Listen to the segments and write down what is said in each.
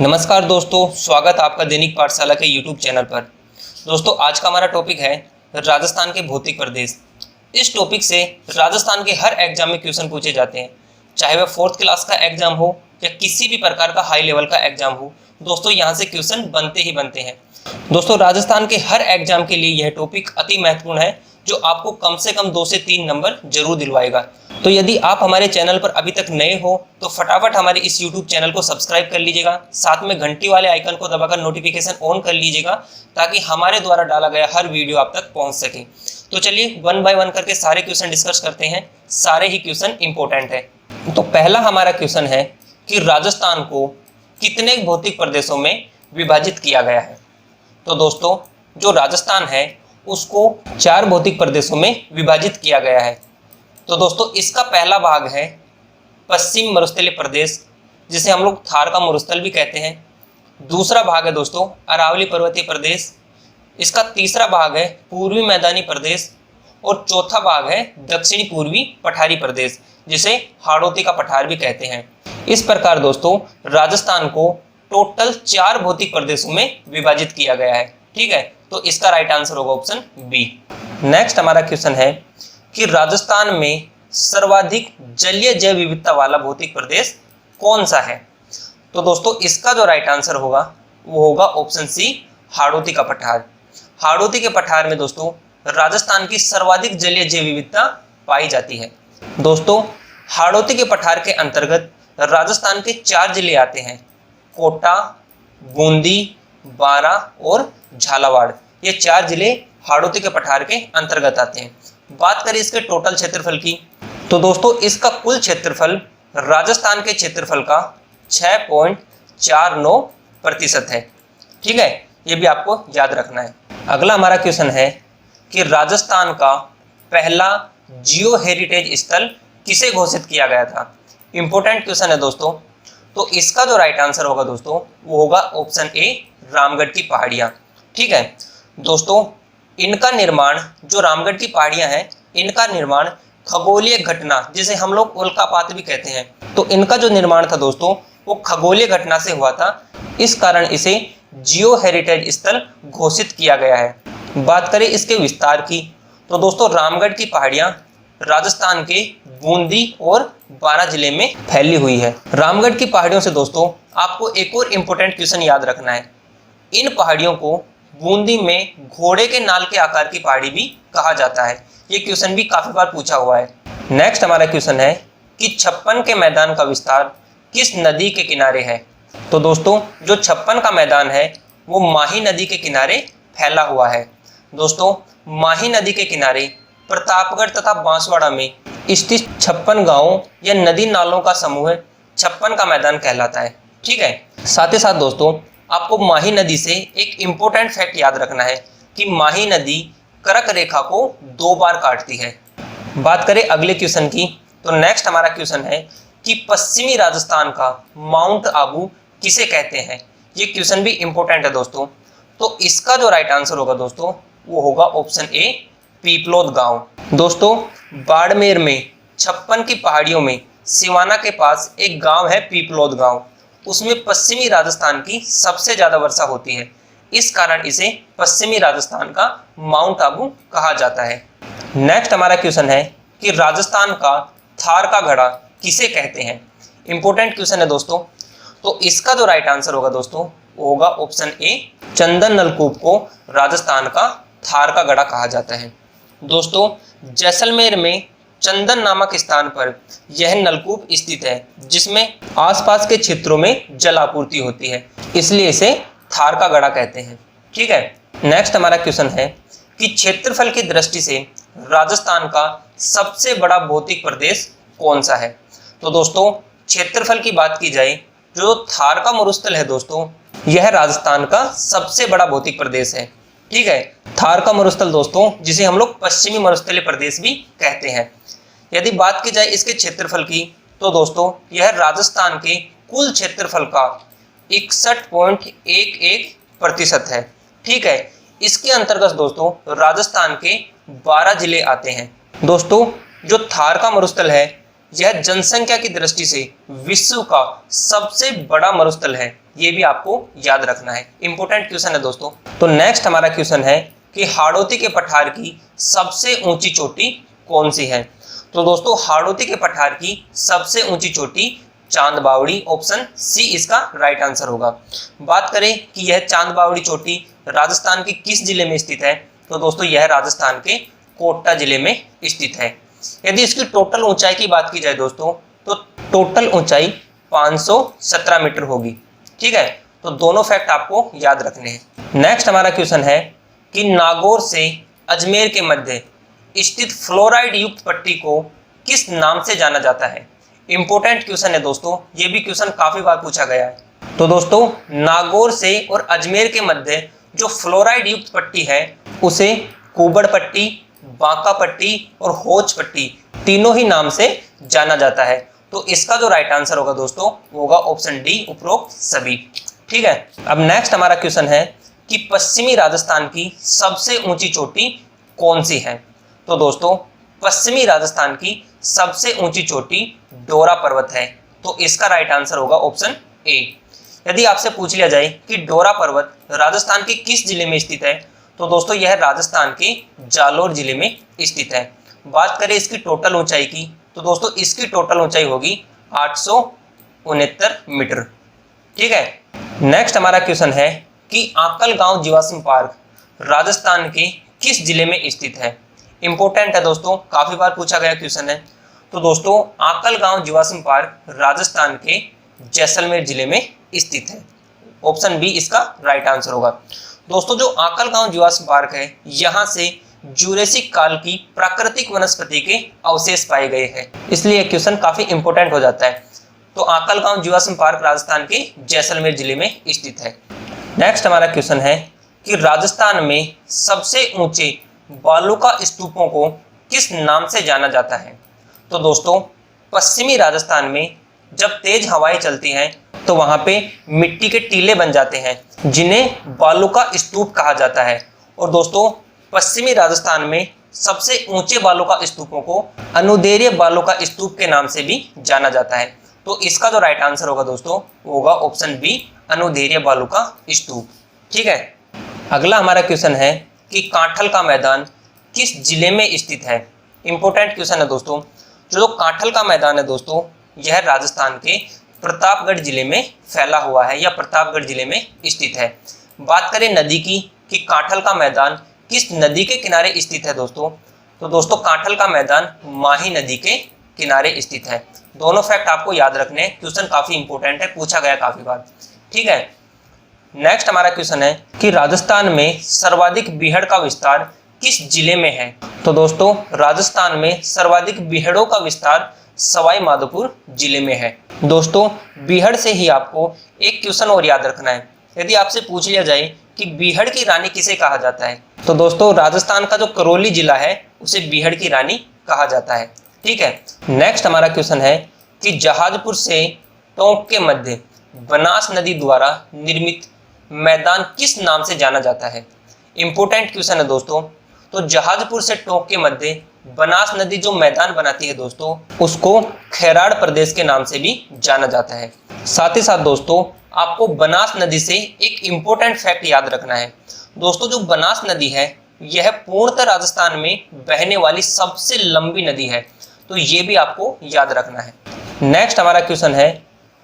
नमस्कार दोस्तों, स्वागत आपका दैनिक पाठशाला के YouTube चैनल पर। दोस्तों आज का हमारा टॉपिक है राजस्थान के भौतिक प्रदेश। इस टॉपिक से राजस्थान के हर एग्जाम में क्वेश्चन पूछे जाते हैं, चाहे वह 4th क्लास का एग्जाम हो या किसी भी प्रकार का हाई लेवल का एग्जाम हो। दोस्तों यहाँ से क्वेश्चन बनते ही बनते हैं। दोस्तों राजस्थान के हर एग्जाम के लिए यह टॉपिक अति महत्वपूर्ण है, जो आपको कम से कम 2 से 3 नंबर जरूर दिलवाएगा। तो यदि आप हमारे चैनल पर अभी तक नए हो तो फटाफट हमारे इस YouTube चैनल को सब्सक्राइब कर लीजिएगा, साथ में घंटी वाले आइकन को दबाकर नोटिफिकेशन ऑन कर लीजिएगा, ताकि हमारे द्वारा डाला गया हर वीडियो आप तक पहुंच सके। तो चलिए 1 बाय 1 करके सारे क्वेश्चन डिस्कस करते हैं। सारे ही क्वेश्चन इंपॉर्टेंट है। तो पहला हमारा क्वेश्चन है कि राजस्थान को कितने भौतिक प्रदेशों में विभाजित किया गया है। तो दोस्तों जो राजस्थान है उसको 4 भौतिक प्रदेशों में विभाजित किया गया है। तो दोस्तों इसका पहला भाग है पश्चिम मरुस्थलीय प्रदेश, जिसे हम लोग थार का मरुस्थल भी कहते हैं। दूसरा भाग है दोस्तों अरावली पर्वतीय प्रदेश। इसका तीसरा भाग है पूर्वी मैदानी प्रदेश और चौथा भाग है दक्षिणी पूर्वी पठारी प्रदेश, जिसे हाड़ौती का पठार भी कहते हैं। इस प्रकार दोस्तों राजस्थान को टोटल 4 भौतिक प्रदेशों में विभाजित किया गया है। ठीक है, तो इसका राइट आंसर होगा ऑप्शन बी। नेक्स्ट हमारा क्वेश्चन है कि राजस्थान में सर्वाधिक जलीय जैव विविधता वाला भौतिक प्रदेश कौन सा है। तो दोस्तों इसका जो राइट आंसर होगा वो होगा ऑप्शन सी, हाड़ौती का पठार। हाड़ौती के पठार में दोस्तों राजस्थान की सर्वाधिक जलीय जैव विविधता पाई जाती है। दोस्तों हाड़ौती के पठार के अंतर्गत राजस्थान के 4 जिले आते हैं, कोटा, बूंदी, बारां और झालावाड़। ये 4 जिले हाड़ौती के पठार के अंतर्गत आते हैं। बात करें इसके टोटल क्षेत्रफल की, तो दोस्तों इसका कुल क्षेत्रफल राजस्थान के क्षेत्रफल का 6.49% है। ठीक है, ये भी आपको याद रखना है। अगला हमारा क्वेश्चन है कि राजस्थान का पहला जियो हेरिटेज स्थल किसे घोषित किया गया था। इंपॉर्टेंट क्वेश्चन है दोस्तों। तो इसका जो राइट आंसर होगा दोस्तों वो होगा ऑप्शन ए, रामगढ़ की पहाड़ियां। ठीक है दोस्तों, इनका निर्माण, जो रामगढ़ की पहाड़ियां हैं, इनका निर्माण खगोलीय घटना, जिसे हम लोग उल्कापात भी कहते हैं, तो इनका जो निर्माण था दोस्तों वो खगोलीय घटना से हुआ था। इस कारण इसे जियो हेरिटेज स्थल घोषित किया गया है। बात करें इसके विस्तार की, तो दोस्तों रामगढ़ की पहाड़ियां राजस्थान के बूंदी और बारां जिले में फैली हुई है। रामगढ़ की पहाड़ियों से दोस्तों आपको एक और इम्पोर्टेंट क्वेश्चन याद रखना है। इन पहाड़ियों को बूंदी में घोड़े के नाल के आकार की पहाड़ी भी कहा जाता है। ये क्वेश्चन भी काफी बार पूछा हुआ है। नेक्स्ट हमारा क्वेश्चन है कि 56 के मैदान का विस्तार किस नदी के किनारे है। तो दोस्तों जो 56 का मैदान है वो माही नदी के किनारे फैला हुआ है। दोस्तों माही नदी के किनारे प्रतापगढ़ तथा बांसवाड़ा में स्थित 56 गांवों या नदी नालों का समूह 56 का मैदान कहलाता है। ठीक है, साथ ही साथ दोस्तों आपको माही नदी से एक इम्पोर्टेंट फैक्ट याद रखना है कि माही नदी कर्क रेखा को 2 बार काटती है। बात करें अगले क्वेश्चन की, तो नेक्स्ट हमारा क्वेश्चन है कि पश्चिमी राजस्थान का माउंट आबू किसे कहते हैं। ये क्वेश्चन भी इम्पोर्टेंट है दोस्तों। तो इसका जो राइट आंसर होगा दोस्तों वो होगा ऑप्शन ए, पीपलोद गांव। दोस्तों बाड़मेर में 56 की पहाड़ियों में सिवाना के पास एक गांव है पीपलोद गांव। उसमें पश्चिमी राजस्थान की सबसे ज्यादा वर्षा होती है। इस कारण इसे पश्चिमी राजस्थान का माउंट आबू कहा जाता है। नेक्स्ट हमारा क्वेश्चन है कि राजस्थान का थार का घड़ा किसे कहते हैं। इंपॉर्टेंट क्वेश्चन है दोस्तों। तो इसका जो राइट आंसर होगा दोस्तों वो होगा ऑप्शन ए, चंदन नलकूप को राजस्थान का थार का घड़ा कहा जाता है। दोस्तों जैसलमेर में चंदन नामक स्थान पर यह नलकूप स्थित है, जिसमें आसपास के क्षेत्रों में जल आपूर्ति होती है, इसलिए इसे थार का घड़ा कहते हैं। ठीक है, नेक्स्ट हमारा क्वेश्चन है कि क्षेत्रफल की दृष्टि से राजस्थान का सबसे बड़ा भौतिक प्रदेश कौन सा है। तो दोस्तों क्षेत्रफल की बात की जाए, जो थार का मरुस्थल है दोस्तों यह राजस्थान का सबसे बड़ा भौतिक प्रदेश है। ठीक है, थार का मरुस्थल दोस्तों जिसे हम लोग पश्चिमी मरुस्थलीय प्रदेश भी कहते हैं। यदि बात की जाए इसके क्षेत्रफल की, तो दोस्तों यह राजस्थान के कुल क्षेत्रफल का 61.11% है। ठीक है, इसके अंतर्गत दोस्तों राजस्थान के 12 जिले आते हैं। दोस्तों जो थार का मरुस्थल है यह जनसंख्या की दृष्टि से विश्व का सबसे बड़ा मरुस्थल है। ये भी आपको याद रखना है, इंपॉर्टेंट क्वेश्चन है दोस्तों। तो नेक्स्ट हमारा क्वेश्चन है कि हाड़ौती के पठार की सबसे ऊंची चोटी कौन सी है। तो दोस्तों हाड़ौती के पठार की सबसे ऊंची चोटी चांद बावड़ी, ऑप्शन सी इसका राइट आंसर होगा। बात करें कि यह चांद बावड़ी चोटी राजस्थान के किस जिले में स्थित है, तो दोस्तों यह राजस्थान के कोटा जिले में स्थित है। यदि इसकी टोटल ऊंचाई की बात की जाए दोस्तों, तो टोटल ऊंचाई 517 मीटर होगी। ठीक है, तो दोनों फैक्ट आपको याद रखने हैं। नेक्स्ट हमारा क्वेश्चन है कि नागौर से अजमेर के मध्य स्थित फ्लोराइड युक्त पट्टी को किस नाम से जाना जाता है। इंपॉर्टेंट क्वेश्चन है दोस्तों, ये भी क्वेश्चन काफी बार पूछा गया है। तो दोस्तों नागौर से और अजमेर के मध्य जो फ्लोराइड युक्त पट्टी है उसे कुबड़ पट्टी, बांका पट्टी और होच पट्टी तीनों ही नाम से जाना जाता है। तो इसका जो राइट आंसर होगा दोस्तों वो होगा ऑप्शन डी, उपरोक्त सभी। ठीक है, अब नेक्स्ट हमारा क्वेश्चन है कि पश्चिमी राजस्थान की सबसे ऊंची चोटी कौन सी है। तो दोस्तों पश्चिमी राजस्थान की सबसे ऊंची चोटी डोरा पर्वत है। तो इसका राइट आंसर होगा ऑप्शन ए। यदि आपसे पूछ लिया जाए कि डोरा पर्वत राजस्थान के किस जिले में स्थित है, तो दोस्तों यह राजस्थान के जालोर जिले में स्थित है। बात करें इसकी टोटल ऊंचाई की, तो दोस्तों इसकी टोटल ऊंचाई होगी 869 मीटर। ठीक है, नेक्स्ट हमारा क्वेश्चन है कि आकलगांव जीवाश्म पार्क राजस्थान के किस जिले में स्थित है। इंपॉर्टेंट है दोस्तों, काफी बार पूछा गया क्वेश्चन है। तो दोस्तों आकलगांव जीवाश्म पार्क राजस्थान के जैसलमेर जिले में स्थित है। ऑप्शन बी इसका राइट आंसर होगा। दोस्तों जो आकलगांव जीवाश्म पार्क है, यहाँ से जुरेसिक काल की प्राकृतिक वनस्पति के अवशेष पाए गए हैं, इसलिए क्वेश्चन काफी इंपॉर्टेंट हो जाता है। तो आकलगांव जीवाश्म पार्क राजस्थान के जैसलमेर जिले में स्थित है। नेक्स्ट हमारा क्वेश्चन है कि राजस्थान में सबसे ऊंचे बालूका स्तूपों को किस नाम से जाना जाता है। तो दोस्तों पश्चिमी राजस्थान में जब तेज हवाएं चलती हैं तो वहां पे मिट्टी के टीले बन जाते हैं जिन्हें बालूका स्तूप कहा जाता है। और दोस्तों पश्चिमी राजस्थान में सबसे ऊंचे बालूका स्तूपों को अनुदैर्य बालूका स्तूप के नाम से भी जाना जाता है। तो इसका जो राइट आंसर होगा दोस्तों वो होगा ऑप्शन बी, अनुदैर्य बालूका स्तूप। ठीक है, अगला हमारा क्वेश्चन है कि कांठल का मैदान किस जिले में स्थित है। इंपॉर्टेंट क्वेश्चन है दोस्तों। जो कांठल का मैदान है दोस्तों यह राजस्थान के प्रतापगढ़ जिले में फैला हुआ है या प्रतापगढ़ जिले में स्थित है। बात करें नदी की कि कांठल का मैदान किस नदी के किनारे स्थित है दोस्तों, तो दोस्तों कांठल का मैदान माही नदी के किनारे स्थित है। दोनों फैक्ट आपको याद रखने हैं, क्वेश्चन काफी इंपॉर्टेंट है, पूछा गया काफी बार। ठीक है, नेक्स्ट हमारा क्वेश्चन है कि राजस्थान में सर्वाधिक बीहड़ का विस्तार किस जिले में है। तो दोस्तों राजस्थान में सर्वाधिक बीहड़ों का विस्तार सवाई माधोपुर जिले में है। दोस्तों बीहड़ से ही आपको एक क्वेश्चन और याद रखना है। यदि आपसे पूछ लिया जाए कि बीहड़ की रानी किसे कहा जाता है, तो दोस्तों राजस्थान का जो करौली जिला है उसे बीहड़ की रानी कहा जाता है। ठीक है, नेक्स्ट हमारा क्वेश्चन है कि जहाजपुर से टोंक के मध्य बनास नदी द्वारा निर्मित मैदान किस नाम से जाना जाता है। इंपॉर्टेंट क्वेश्चन है दोस्तों। तो जहाजपुर से टोंक के मध्य बनास नदी जो मैदान बनाती है दोस्तों उसको खैराड़ प्रदेश के नाम से भी जाना जाता है। साथ ही साथ दोस्तों आपको बनास नदी से एक इंपॉर्टेंट फैक्ट याद रखना है। दोस्तों जो बनास नदी है यह पूर्णतः राजस्थान में बहने वाली सबसे लंबी नदी है, तो ये भी आपको याद रखना है। नेक्स्ट हमारा क्वेश्चन है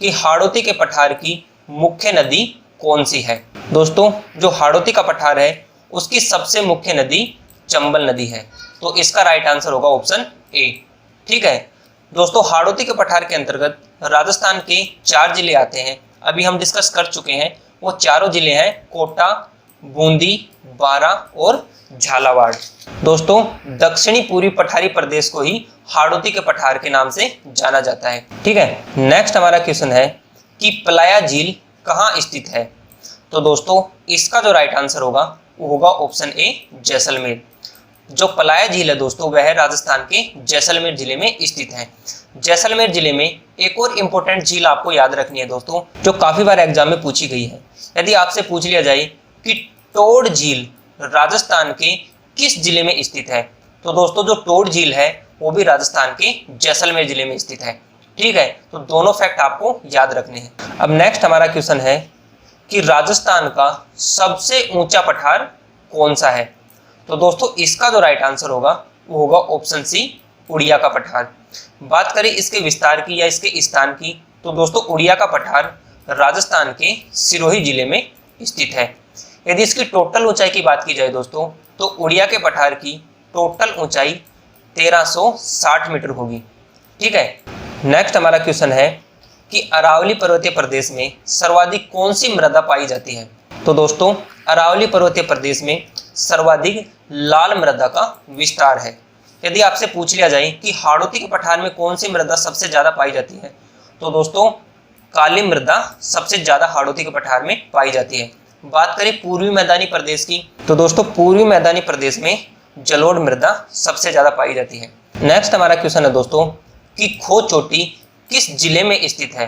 कि हाड़ौती के पठार की मुख्य नदी कौन सी है। दोस्तों जो हाड़ौती का पठार है उसकी सबसे मुख्य नदी चंबल नदी है, तो इसका राइट आंसर होगा ऑप्शन ए। ठीक है दोस्तों, हाड़ौती के पठार के अंतर्गत राजस्थान के 4 जिले आते हैं। अभी हम डिस्कस कर चुके हैं, वो चारों जिले हैं कोटा, बूंदी, बारा और झालावाड़। दोस्तों दक्षिणी पूर्वी पठारी प्रदेश को ही हाड़ौती के पठार के नाम से जाना जाता है। ठीक है, नेक्स्ट हमारा क्वेश्चन है कि पलाया झील कहाँ स्थित है। तो दोस्तों इसका जो राइट आंसर होगा वो होगा ऑप्शन ए, जैसलमेर। जो पलाया झील है दोस्तों वह राजस्थान के जैसलमेर जिले में स्थित है। जैसलमेर जिले में एक और इम्पोर्टेंट झील आपको याद रखनी है दोस्तों, जो काफी बार एग्जाम में पूछी गई है। यदि आपसे पूछ लिया जाए कि टोड झील राजस्थान के किस जिले में स्थित है, तो दोस्तों जो टोड झील है वो भी राजस्थान के जैसलमेर जिले में स्थित है। ठीक है, तो दोनों फैक्ट आपको याद रखने हैं। अब नेक्स्ट हमारा क्वेश्चन है कि राजस्थान का सबसे ऊंचा पठार कौन सा है? तो दोस्तों इसका जो राइट आंसर होगा वो होगा ऑप्शन सी, उड़िया का पठार। बात करें इसके विस्तार की या इसके स्थान की, तो दोस्तों उड़िया का पठार राजस्थान के सिरोही जिले में स्थित है। यदि इसकी टोटल ऊंचाई की बात की जाए दोस्तों, तो उड़िया के पठार की टोटल ऊंचाई 1360 मीटर होगी। ठीक है, नेक्स्ट हमारा क्वेश्चन है कि अरावली पर्वतीय प्रदेश में सर्वाधिक कौन सी मृदा पाई जाती है? तो दोस्तों अरावली पर्वतीय प्रदेश में सर्वाधिक लाल मृदा का विस्तार है। यदि आपसे पूछ लिया जाए कि हाड़ौती के पठार में कौन सी मृदा सबसे ज्यादा पाई जाती है, तो दोस्तों काली मृदा सबसे ज्यादा हाड़ौती के पठार में पाई जाती है। बात करें पूर्वी मैदानी प्रदेश की, तो दोस्तों पूर्वी मैदानी प्रदेश में जलोढ़ मृदा सबसे ज्यादा पाई जाती है। नेक्स्ट हमारा क्वेश्चन है दोस्तों कि खो चोटी किस जिले में स्थित है?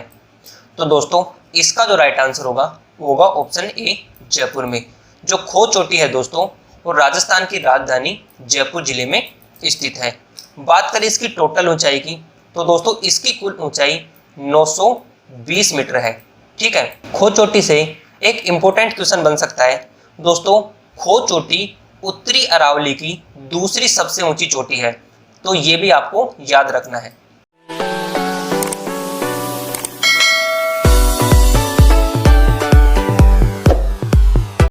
तो दोस्तों इसका जो राइट आंसर होगा वो होगा ऑप्शन ए, जयपुर में। जो खो चोटी है दोस्तों वो राजस्थान की राजधानी जयपुर जिले में स्थित है। बात करें इसकी टोटल ऊंचाई की, तो दोस्तों इसकी कुल ऊंचाई 920 मीटर है। ठीक है, खो चोटी से एक इंपॉर्टेंट क्वेश्चन बन सकता है दोस्तों, खो चोटी उत्तरी अरावली की दूसरी सबसे ऊंची चोटी है, तो ये भी आपको याद रखना है।